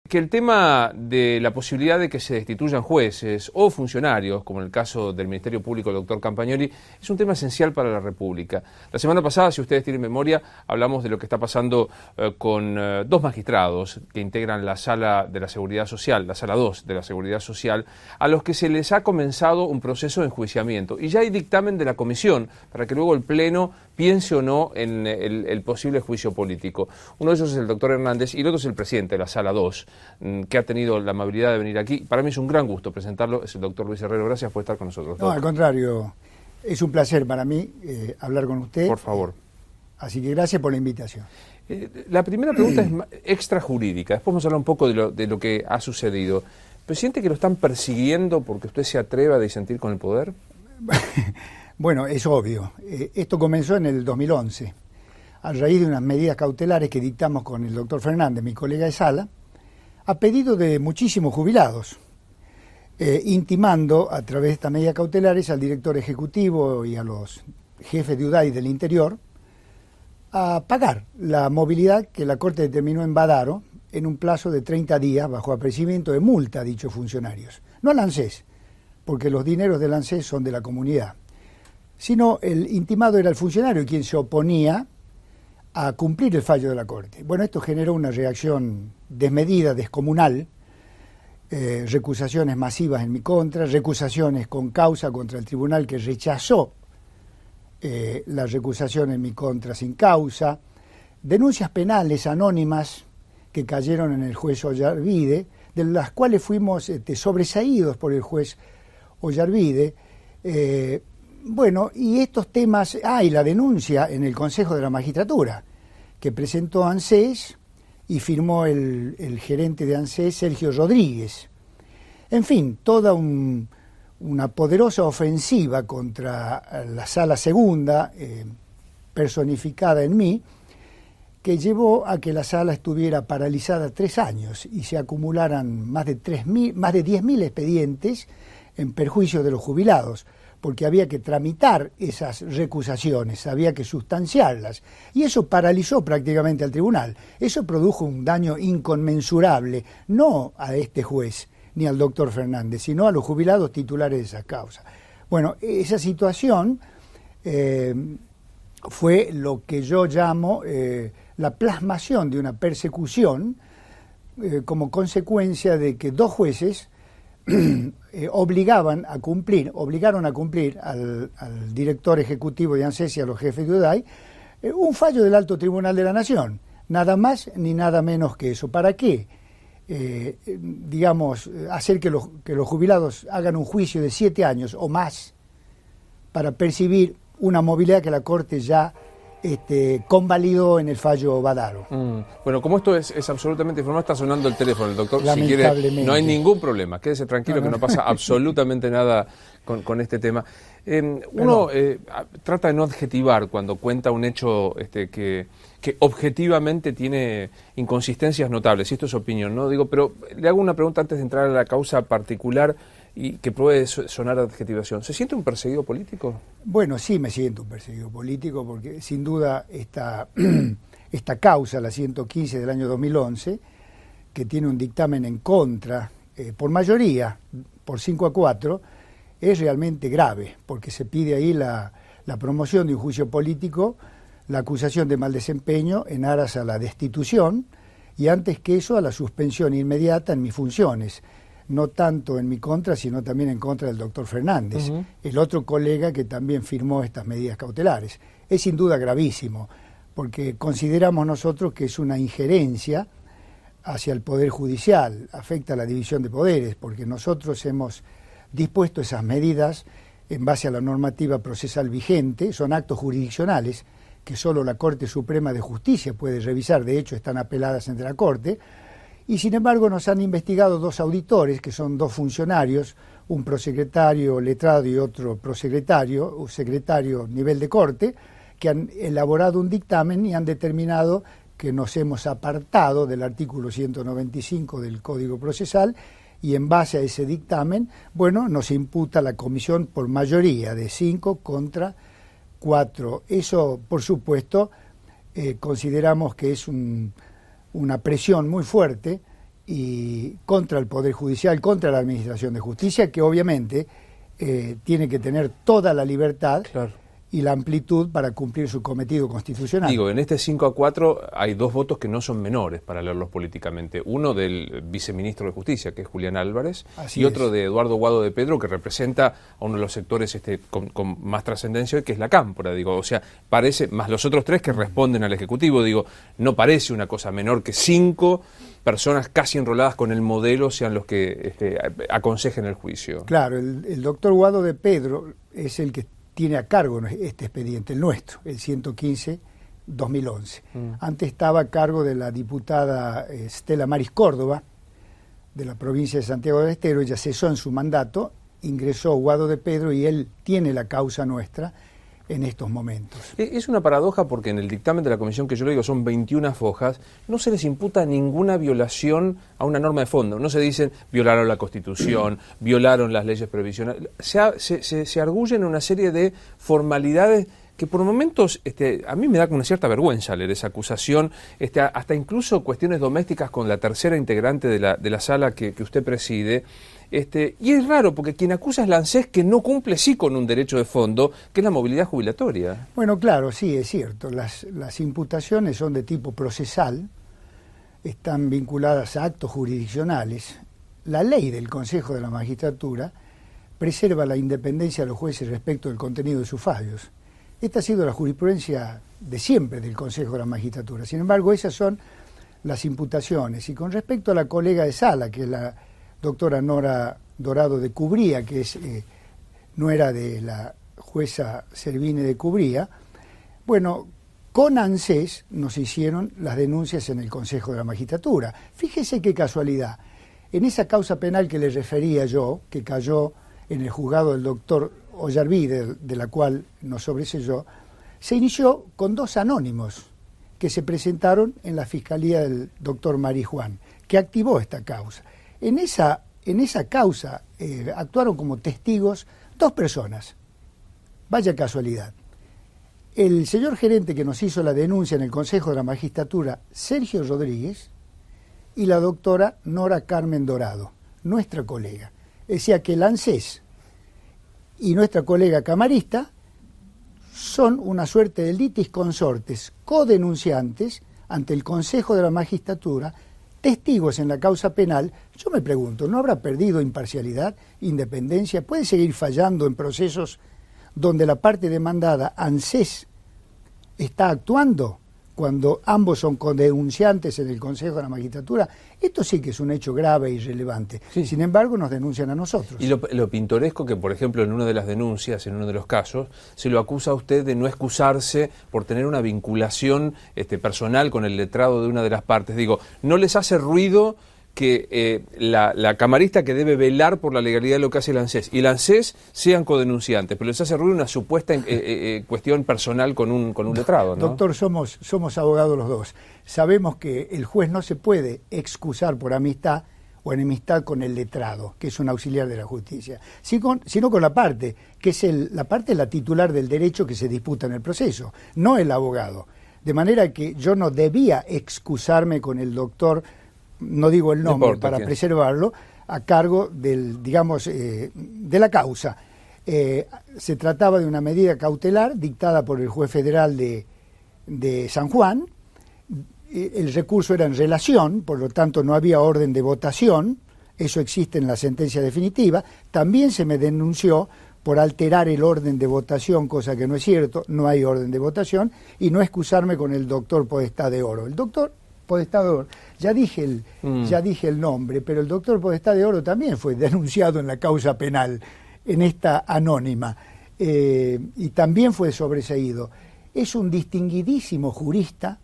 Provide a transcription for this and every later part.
que el tema de la posibilidad de que se destituyan jueces o funcionarios, como en el caso del Ministerio Público del doctor Campagnoli, es un tema esencial para la República. La semana pasada, si ustedes tienen memoria, hablamos de lo que está pasando con dos magistrados que integran la Sala de la Seguridad Social, la Sala 2 de la Seguridad Social, a los que se les ha comenzado un proceso de enjuiciamiento. Y ya hay dictamen de la comisión para que luego el Pleno piense o no en el posible juicio político. Uno de ellos es el doctor Hernández y el otro es el presidente de la Sala 2, que ha tenido la amabilidad de venir aquí. Para mí es un gran gusto presentarlo, es el doctor Luis Herrero. Gracias por estar con nosotros. No, al contrario, es un placer para mí hablar con usted. Por favor. Así que gracias por la invitación. La primera pregunta es extrajurídica, después vamos a hablar un poco de lo que ha sucedido. ¿Pero siente que lo están persiguiendo porque usted se atreva a disentir con el poder? Bueno, es obvio. Esto comenzó en el 2011, a raíz de unas medidas cautelares que dictamos con el doctor Fernández, mi colega de sala, a pedido de muchísimos jubilados, intimando a través de estas medidas cautelares al director ejecutivo y a los jefes de UDAI del interior a pagar la movilidad que la Corte determinó en Badaro en un plazo de 30 días bajo apercibimiento de multa a dichos funcionarios. No al ANSES, porque los dineros del ANSES son de la comunidad, sino el intimado era el funcionario quien se oponía a cumplir el fallo de la Corte. Bueno, esto generó una reacción desmedida, descomunal, recusaciones masivas en mi contra, recusaciones con causa contra el tribunal que rechazó la recusación en mi contra sin causa, denuncias penales anónimas que cayeron en el juez Ollarvide, de las cuales fuimos sobreseídos por el juez Ollarvide. Bueno, y estos temas, y la denuncia en el Consejo de la Magistratura, que presentó ANSES y firmó el gerente de ANSES, Sergio Rodríguez. En fin, toda una poderosa ofensiva contra la Sala Segunda, personificada en mí, que llevó a que la sala estuviera paralizada 3 años y se acumularan más de 10.000 expedientes en perjuicio de los jubilados, porque había que tramitar esas recusaciones, había que sustanciarlas, y eso paralizó prácticamente al tribunal. Eso produjo un daño inconmensurable, no a este juez ni al doctor Fernández, sino a los jubilados titulares de esa causa. Bueno, esa situación fue lo que yo llamo la plasmación de una persecución como consecuencia de que 2 jueces obligaron a cumplir al director ejecutivo de ANSES y a los jefes de UDAI un fallo del Alto Tribunal de la Nación, nada más ni nada menos que eso. ¿Para qué? Hacer que los jubilados hagan un juicio de 7 años o más para percibir una movilidad que la Corte ya convalidó en el fallo Badaro. Bueno, como esto es absolutamente informal, está sonando el teléfono, el doctor. Si quiere, no hay ningún problema, quédese tranquilo que no pasa absolutamente nada con este tema. Uno trata de no adjetivar cuando cuenta un hecho que objetivamente tiene inconsistencias notables, y esto es opinión, ¿no? Pero le hago una pregunta antes de entrar a la causa particular y que puede sonar a adjetivación. ¿Se siente un perseguido político? Bueno, sí me siento un perseguido político porque sin duda esta causa, la 115 del año 2011, que tiene un dictamen en contra, por mayoría, por 5-4, es realmente grave, porque se pide ahí la promoción de un juicio político, la acusación de mal desempeño en aras a la destitución y antes que eso a la suspensión inmediata en mis funciones, no tanto en mi contra, sino también en contra del doctor Fernández, el otro colega que también firmó estas medidas cautelares. Es sin duda gravísimo, porque consideramos nosotros que es una injerencia hacia el Poder Judicial, afecta a la división de poderes, porque nosotros hemos dispuesto esas medidas en base a la normativa procesal vigente, son actos jurisdiccionales que solo la Corte Suprema de Justicia puede revisar, de hecho están apeladas ante la Corte, y sin embargo nos han investigado 2 auditores, que son 2 funcionarios, un prosecretario letrado y otro prosecretario, o secretario nivel de corte, que han elaborado un dictamen y han determinado que nos hemos apartado del artículo 195 del Código Procesal, y en base a ese dictamen, bueno, nos imputa la comisión por mayoría de 5-4. Eso, por supuesto, consideramos que es una presión muy fuerte y contra el Poder Judicial, contra la Administración de Justicia, que obviamente tiene que tener toda la libertad. Claro. Y la amplitud para cumplir su cometido constitucional. Digo, en este 5-4 hay 2 votos que no son menores para leerlos políticamente. Uno del viceministro de Justicia, que es Julián Álvarez, y otro de Eduardo Guado de Pedro, que representa a uno de los sectores con más trascendencia, que es la Cámpora. Digo, o sea, parece, más los otros 3 que responden al Ejecutivo, digo, no parece una cosa menor que 5 personas casi enroladas con el modelo sean los que aconsejen el juicio. Claro, el doctor Guado de Pedro es el que tiene a cargo este expediente, el nuestro, el 115-2011. Antes estaba a cargo de la diputada Estela Maris Córdoba, de la provincia de Santiago del Estero. Ella cesó en su mandato, ingresó Guado de Pedro y él tiene la causa nuestra en estos momentos. Es una paradoja porque en el dictamen de la comisión, que yo le digo son 21 fojas, no se les imputa ninguna violación a una norma de fondo. No se dicen violaron la Constitución, violaron las leyes previsionales. Se arguyen una serie de formalidades que por momentos a mí me da una cierta vergüenza leer esa acusación, hasta incluso cuestiones domésticas con la tercera integrante de la sala que usted preside. Y es raro, porque quien acusa es la ANSES, que no cumple sí con un derecho de fondo, que es la movilidad jubilatoria. Bueno, claro, sí, es cierto. Las imputaciones son de tipo procesal, están vinculadas a actos jurisdiccionales. La ley del Consejo de la Magistratura preserva la independencia de los jueces respecto del contenido de sus fallos. Esta ha sido la jurisprudencia de siempre del Consejo de la Magistratura. Sin embargo, esas son las imputaciones. Y con respecto a la colega de sala, que es la doctora Nora Dorado de Cubría, que es nuera de la jueza Servine de Cubría, bueno, con ANSES nos hicieron las denuncias en el Consejo de la Magistratura. Fíjese qué casualidad. En esa causa penal que le refería yo, que cayó en el juzgado del doctor Ollarvide, de la cual nos sobreseyó, se inició con 2 anónimos que se presentaron en la Fiscalía del doctor Marijuán, que activó esta causa. En esa causa actuaron como testigos 2 personas. Vaya casualidad. El señor gerente que nos hizo la denuncia en el Consejo de la Magistratura, Sergio Rodríguez, y la doctora Nora Carmen Dorado, nuestra colega. Decía que el ANSES y nuestra colega camarista son una suerte de litis consortes, codenunciantes ante el Consejo de la Magistratura, testigos en la causa penal. Yo me pregunto, ¿no habrá perdido imparcialidad, independencia? ¿Puede seguir fallando en procesos donde la parte demandada, ANSES, está actuando cuando ambos son codenunciantes en el Consejo de la Magistratura? Esto sí que es un hecho grave e irrelevante. Sí. Sin embargo, nos denuncian a nosotros. Y lo pintoresco que, por ejemplo, en una de las denuncias, en uno de los casos, se lo acusa a usted de no excusarse por tener una vinculación personal con el letrado de una de las partes. Digo, ¿no les hace ruido que la camarista que debe velar por la legalidad de lo que hace el ANSES y el ANSES sean codenunciantes, pero les hace ruido una supuesta cuestión personal con un letrado, ¿no? Doctor, somos abogados los dos. Sabemos que el juez no se puede excusar por amistad o enemistad con el letrado, que es un auxiliar de la justicia, sino con la parte, que es la parte la titular del derecho que se disputa en el proceso, no el abogado. De manera que yo no debía excusarme con el doctor, no digo el nombre para preservarlo, a cargo de la causa. Se trataba de una medida cautelar dictada por el juez federal de San Juan. El recurso era en relación, por lo tanto no había orden de votación, eso existe en la sentencia definitiva. También se me denunció por alterar el orden de votación, cosa que no es cierto, no hay orden de votación, y no excusarme con el doctor Podestá de Oro. El doctor Podestá de Oro, ya dije el nombre, pero el doctor Podestá de Oro también fue denunciado en la causa penal, en esta anónima, y también fue sobreseído. Es un distinguidísimo jurista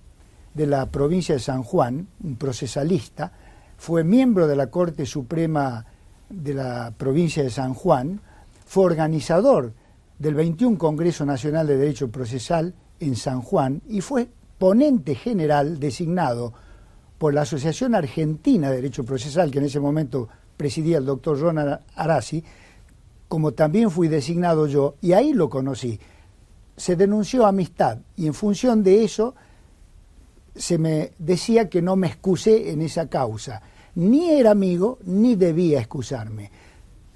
de la provincia de San Juan, un procesalista, fue miembro de la Corte Suprema de la provincia de San Juan, fue organizador del 21 Congreso Nacional de Derecho Procesal en San Juan y fue ponente general designado por la Asociación Argentina de Derecho Procesal, que en ese momento presidía el doctor Ronald Arasi, como también fui designado yo, y ahí lo conocí. Se denunció amistad y en función de eso se me decía que no me excusé en esa causa. ni era amigo ni debía excusarme.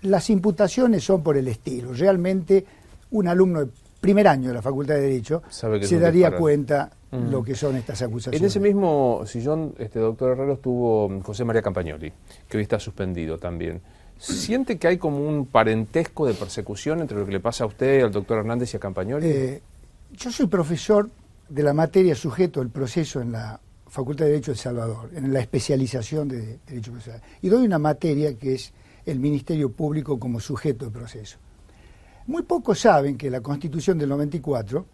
Las imputaciones son por el estilo. Realmente un alumno de primer año de la Facultad de Derecho se daría cuenta lo que son estas acusaciones. En ese mismo sillón, doctor Herrero, estuvo José María Campagnoli, que hoy está suspendido también. ¿Siente que hay como un parentesco de persecución entre lo que le pasa a usted, al doctor Hernández y a Campagnoli? Yo soy profesor de la materia sujeto del proceso en la Facultad de Derecho de El Salvador, en la especialización de Derecho Procesal. Y doy una materia que es el Ministerio Público como sujeto de proceso. Muy pocos saben que la Constitución del 94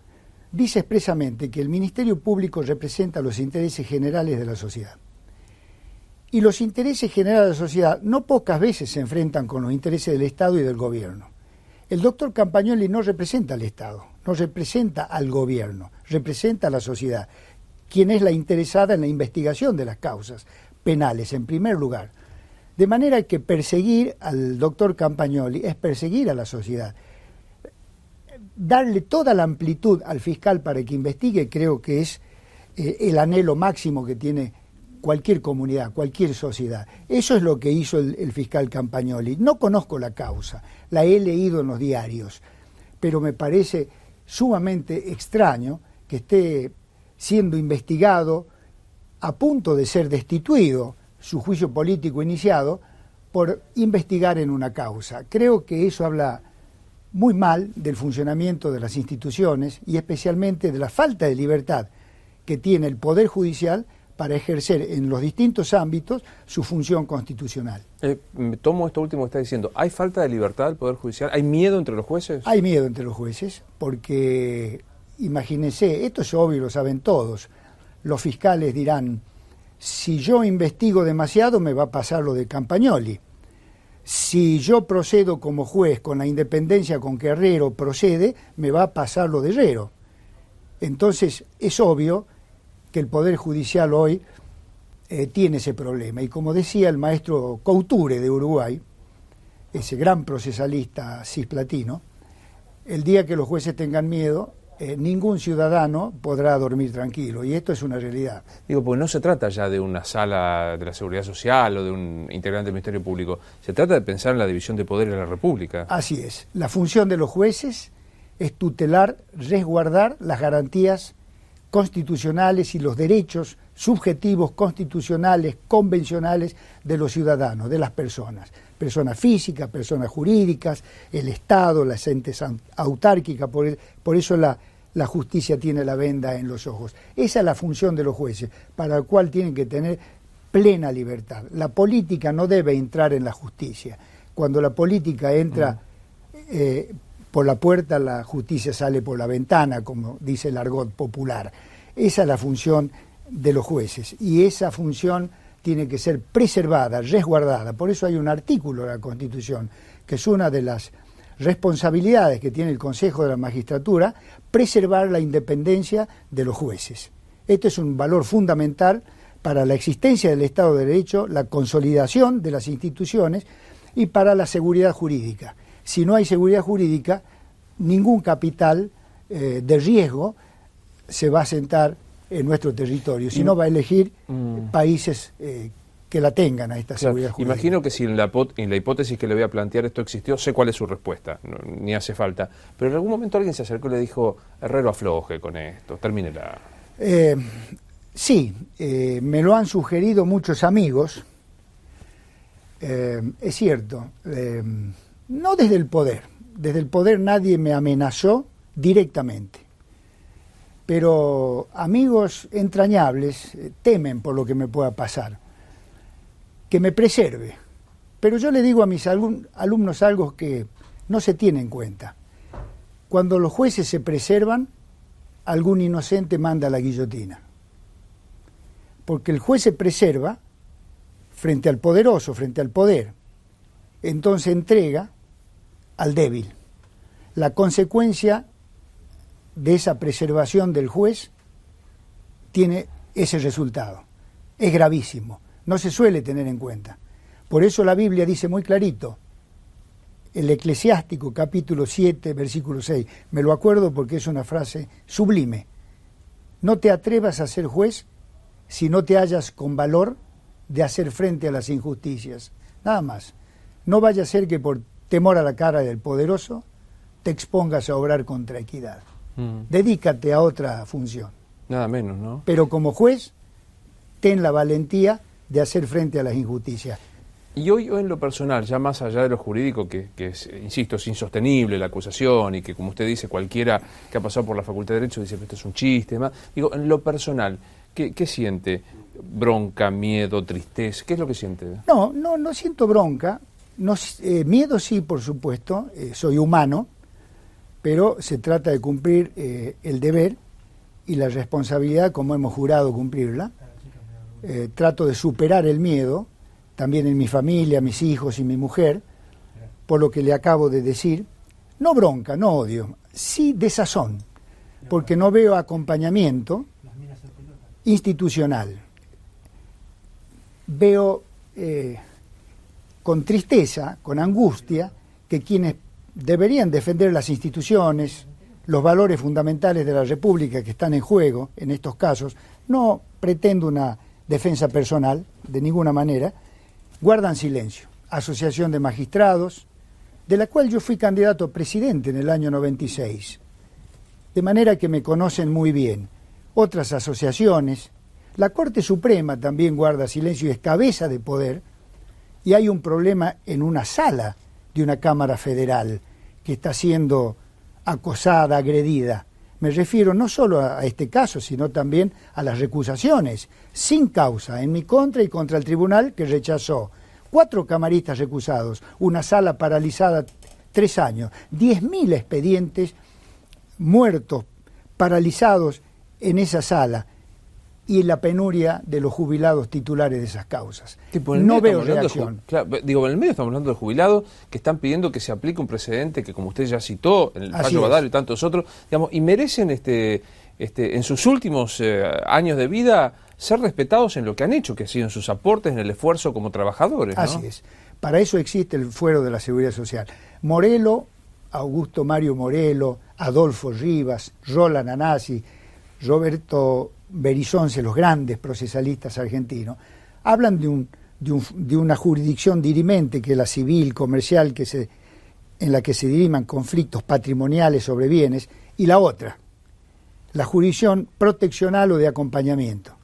dice expresamente que el Ministerio Público representa los intereses generales de la sociedad. Y los intereses generales de la sociedad no pocas veces se enfrentan con los intereses del Estado y del gobierno. El doctor Campagnoli no representa al Estado, no representa al gobierno, representa a la sociedad, quien es la interesada en la investigación de las causas penales, en primer lugar. De manera que perseguir al doctor Campagnoli es perseguir a la sociedad. Darle toda la amplitud al fiscal para que investigue creo que es el anhelo máximo que tiene cualquier comunidad, cualquier sociedad. Eso es lo que hizo el fiscal Campagnoli. No conozco la causa, la he leído en los diarios, pero me parece sumamente extraño que esté siendo investigado, a punto de ser destituido, su juicio político iniciado, por investigar en una causa. Creo que eso habla muy mal del funcionamiento de las instituciones y especialmente de la falta de libertad que tiene el Poder Judicial para ejercer en los distintos ámbitos su función constitucional. Tomo esto último que está diciendo. ¿Hay falta de libertad del Poder Judicial? ¿Hay miedo entre los jueces? Hay miedo entre los jueces porque, imagínense, esto es obvio, lo saben todos, los fiscales dirán, si yo investigo demasiado me va a pasar lo de Campagnoli. Si yo procedo como juez con la independencia con que Herrero procede, me va a pasar lo de Herrero. Entonces, es obvio que el Poder Judicial hoy tiene ese problema. Y como decía el maestro Couture de Uruguay, ese gran procesalista cisplatino, el día que los jueces tengan miedo, ningún ciudadano podrá dormir tranquilo, y esto es una realidad. Digo, porque no se trata ya de una sala de la Seguridad Social o de un integrante del Ministerio Público, se trata de pensar en la división de poderes de la República. Así es. La función de los jueces es tutelar, resguardar las garantías constitucionales y los derechos subjetivos, constitucionales, convencionales de los ciudadanos, de las personas físicas, personas jurídicas, el Estado, las entes autárquicas, por eso la justicia tiene la venda en los ojos. Esa es la función de los jueces, para la cual tienen que tener plena libertad. La política no debe entrar en la justicia. Cuando la política entra por la puerta, la justicia sale por la ventana, como dice el argot popular. Esa es la función de los jueces, y esa función tiene que ser preservada, resguardada. Por eso hay un artículo de la Constitución, que es una de las responsabilidades que tiene el Consejo de la Magistratura, preservar la independencia de los jueces. Este es un valor fundamental para la existencia del Estado de Derecho, la consolidación de las instituciones y para la seguridad jurídica. Si no hay seguridad jurídica, ningún capital de riesgo se va a sentar en nuestro territorio, si no va a elegir países que la tengan a esta seguridad jurídica. Imagino que si en la hipótesis que le voy a plantear esto existió, sé cuál es su respuesta, ni hace falta, pero en algún momento alguien se acercó y le dijo, Herrero, afloje con esto, termínela. Sí, me lo han sugerido muchos amigos, es cierto, no desde el poder nadie me amenazó directamente, pero amigos entrañables temen por lo que me pueda pasar, que me preserve. Pero yo le digo a mis alumnos algo que no se tiene en cuenta. Cuando los jueces se preservan, algún inocente manda a la guillotina. Porque el juez se preserva frente al poderoso, frente al poder. Entonces entrega al débil. La consecuencia de esa preservación del juez tiene ese resultado. Es gravísimo, no se suele tener en cuenta. Por eso la Biblia dice muy clarito, el Eclesiástico capítulo 7, versículo 6, me lo acuerdo porque es una frase sublime: no te atrevas a ser juez si no te hallas con valor de hacer frente a las injusticias, nada más. No vaya a ser que por temor a la cara del poderoso te expongas a obrar contra equidad. Dedícate a otra función. Nada menos, ¿no? Pero como juez, ten la valentía de hacer frente a las injusticias. Y hoy en lo personal, ya más allá de lo jurídico, que es, insisto, es insostenible la acusación y que, como usted dice, cualquiera que ha pasado por la Facultad de Derecho dice que esto es un chiste, demás. Digo, en lo personal, ¿qué siente? ¿Bronca, miedo, tristeza? ¿Qué es lo que siente? No siento bronca. Miedo sí, por supuesto, soy humano, pero se trata de cumplir el deber y la responsabilidad como hemos jurado cumplirla. Trato de superar el miedo, también en mi familia, mis hijos y mi mujer, por lo que le acabo de decir. No bronca, no odio, sí desazón, porque no veo acompañamiento institucional. Veo con tristeza, con angustia, que quienes deberían defender las instituciones, los valores fundamentales de la República que están en juego en estos casos, no pretendo una defensa personal, de ninguna manera, guardan silencio. Asociación de Magistrados, de la cual yo fui candidato a presidente en el año 96, de manera que me conocen muy bien. Otras asociaciones, la Corte Suprema también guarda silencio y es cabeza de poder, y hay un problema en una sala de una Cámara Federal que está siendo acosada, agredida. Me refiero no solo a este caso, sino también a las recusaciones sin causa en mi contra y contra el tribunal, que rechazó 4 camaristas recusados, una sala paralizada 3 años, 10.000 expedientes muertos, paralizados en esa sala, y la penuria de los jubilados titulares de esas causas. No veo reacción. Claro, digo, en el medio estamos hablando de jubilados que están pidiendo que se aplique un precedente que, como usted ya citó, en el fallo Badalo y tantos otros, digamos, y merecen en sus últimos años de vida ser respetados en lo que han hecho, que ha sido en sus aportes, en el esfuerzo como trabajadores, ¿no? Así es. Para eso existe el Fuero de la Seguridad Social. Morelo, Augusto Mario Morelo, Adolfo Rivas, Roland Anasi, Roberto Berizonce, los grandes procesalistas argentinos, hablan de una jurisdicción dirimente, que es la civil, comercial, en la que se diriman conflictos patrimoniales sobre bienes, y la otra, la jurisdicción proteccional o de acompañamiento,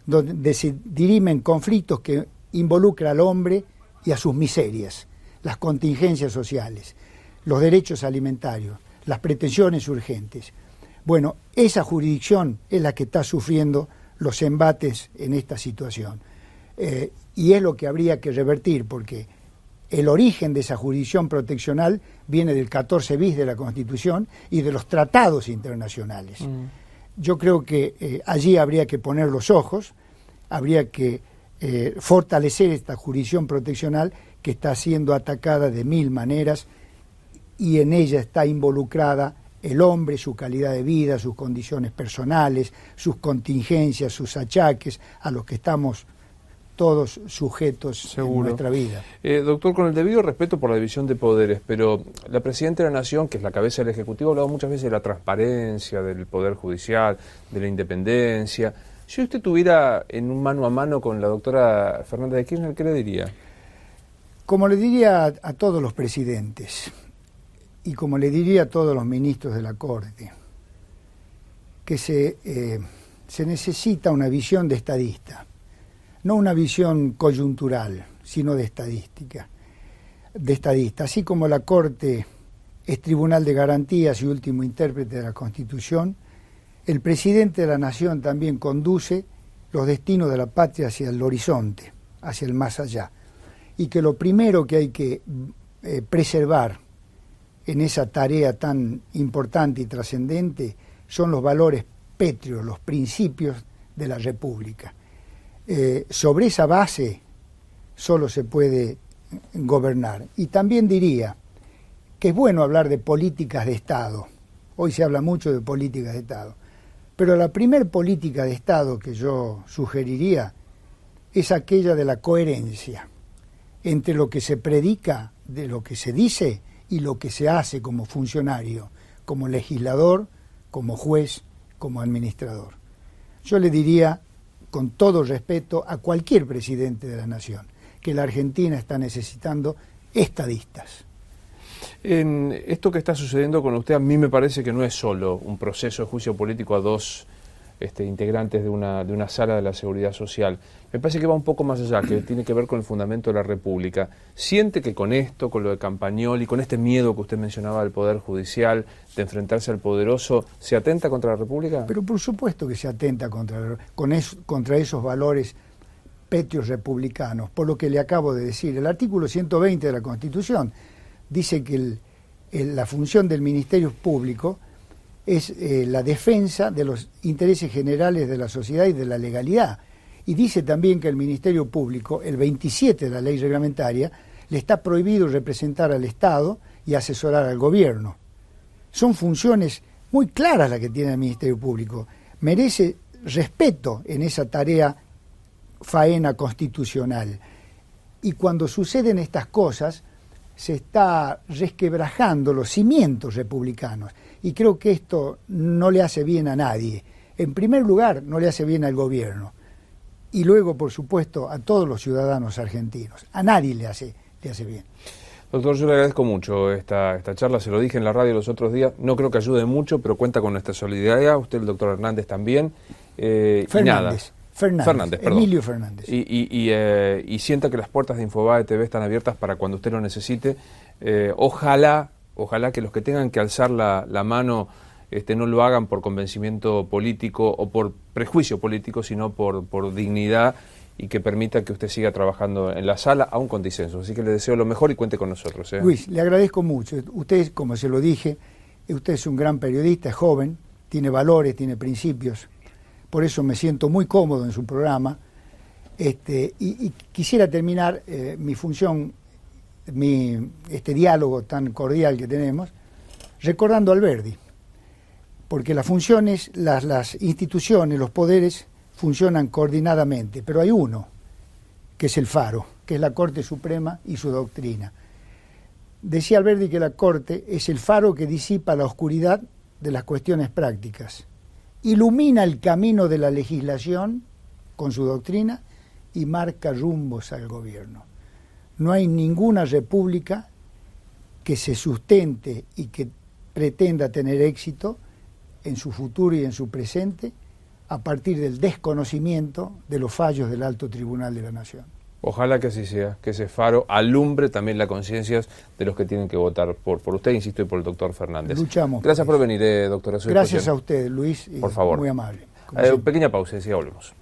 donde se dirimen conflictos que involucran al hombre y a sus miserias, las contingencias sociales, los derechos alimentarios, las pretensiones urgentes. Bueno, esa jurisdicción es la que está sufriendo los embates en esta situación. Y es lo que habría que revertir, porque el origen de esa jurisdicción proteccional viene del 14 bis de la Constitución y de los tratados internacionales. Yo creo que allí habría que poner los ojos, habría que fortalecer esta jurisdicción proteccional que está siendo atacada de 1000 maneras, y en ella está involucrada el hombre, su calidad de vida, sus condiciones personales, sus contingencias, sus achaques, a los que estamos todos sujetos en nuestra vida. Doctor, con el debido respeto por la división de poderes, pero la Presidenta de la Nación, que es la cabeza del Ejecutivo, ha hablado muchas veces de la transparencia, del Poder Judicial, de la independencia. Si usted tuviera en un mano a mano con la doctora Fernández de Kirchner, ¿qué le diría? Como le diría a todos los presidentes, y como le diría a todos los ministros de la Corte, que se necesita una visión de estadista, no una visión coyuntural, sino de estadística, así como la Corte es tribunal de garantías y último intérprete de la Constitución, el presidente de la Nación también conduce los destinos de la patria hacia el horizonte, hacia el más allá, y que lo primero que hay que preservar en esa tarea tan importante y trascendente son los valores pétreos, los principios de la República. Sobre esa base solo se puede gobernar. Y también diría que es bueno hablar de políticas de Estado. Hoy se habla mucho de políticas de Estado. Pero la primer política de Estado que yo sugeriría es aquella de la coherencia entre lo que se predica, de lo que se dice y lo que se hace como funcionario, como legislador, como juez, como administrador. Yo le diría con todo respeto a cualquier presidente de la nación, que la Argentina está necesitando estadistas. En esto que está sucediendo con usted, a mí me parece que no es solo un proceso de juicio político a dos integrantes de una sala de la Seguridad Social. Me parece que va un poco más allá, que tiene que ver con el fundamento de la República. ¿Siente que con esto, con lo de Campagnoli, con este miedo que usted mencionaba del Poder Judicial, de enfrentarse al poderoso, se atenta contra la República? Pero por supuesto que se atenta contra esos valores pétreos republicanos, por lo que le acabo de decir. El artículo 120 de la Constitución dice que la función del Ministerio Público es la defensa de los intereses generales de la sociedad y de la legalidad. Y dice también que el Ministerio Público, el 27 de la ley reglamentaria, le está prohibido representar al Estado y asesorar al gobierno. Son funciones muy claras las que tiene el Ministerio Público. Merece respeto en esa tarea faena constitucional. Y cuando suceden estas cosas, se está resquebrajando los cimientos republicanos. Y creo que esto no le hace bien a nadie. En primer lugar, no le hace bien al gobierno. Y luego, por supuesto, a todos los ciudadanos argentinos. A nadie le hace bien. Doctor, yo le agradezco mucho esta charla, se lo dije en la radio los otros días, no creo que ayude mucho, pero cuenta con nuestra solidaridad, usted, el doctor Hernández también. Fernández, perdón. Emilio Fernández. Y sienta que las puertas de Infobae TV están abiertas para cuando usted lo necesite. Ojalá que los que tengan que alzar la mano no lo hagan por convencimiento político o por prejuicio político, sino por dignidad, y que permita que usted siga trabajando en la sala, aún con disensos. Así que le deseo lo mejor y cuente con nosotros. Luis, le agradezco mucho. Usted, como se lo dije, usted es un gran periodista, es joven, tiene valores, tiene principios. Por eso me siento muy cómodo en su programa. Y quisiera terminar mi función, este diálogo tan cordial que tenemos, recordando a Alberdi. Porque las funciones, las instituciones, los poderes funcionan coordinadamente, pero hay uno, que es el faro, que es la Corte Suprema y su doctrina. Decía Alberdi que la Corte es el faro que disipa la oscuridad de las cuestiones prácticas, ilumina el camino de la legislación con su doctrina y marca rumbos al gobierno. No hay ninguna república que se sustente y que pretenda tener éxito en su futuro y en su presente a partir del desconocimiento de los fallos del Alto Tribunal de la Nación. Ojalá que así sea, que ese faro alumbre también las conciencias de los que tienen que votar por usted, insisto, y por el doctor Fernández. Luchamos. Gracias por venir, doctora. Gracias a usted, Luis. Por favor. Muy amable. Pequeña pausa y ya volvemos.